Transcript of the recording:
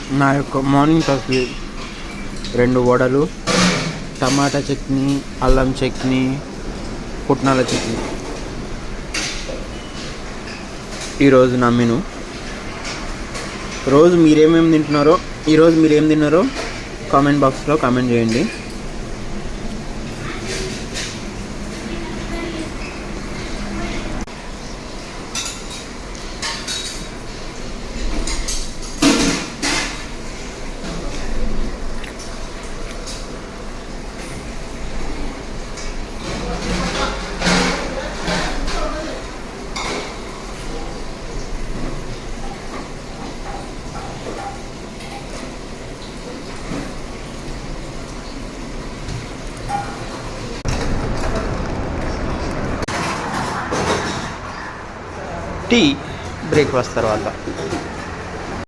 నా యొక్క morning coffee 2 వడలు, టమాటా చట్నీ, అల్లం చట్నీ, పుట్నాల చట్నీ. ఈరోజు నా మెను. రోజు మీరేమేమి తింటున్నారో, ఈరోజు మీరేం తిన్నారో కామెంట్ బాక్స్లో కామెంట్ చేయండి. టీ బ్రేక్ఫాస్ట్ తర్వాత.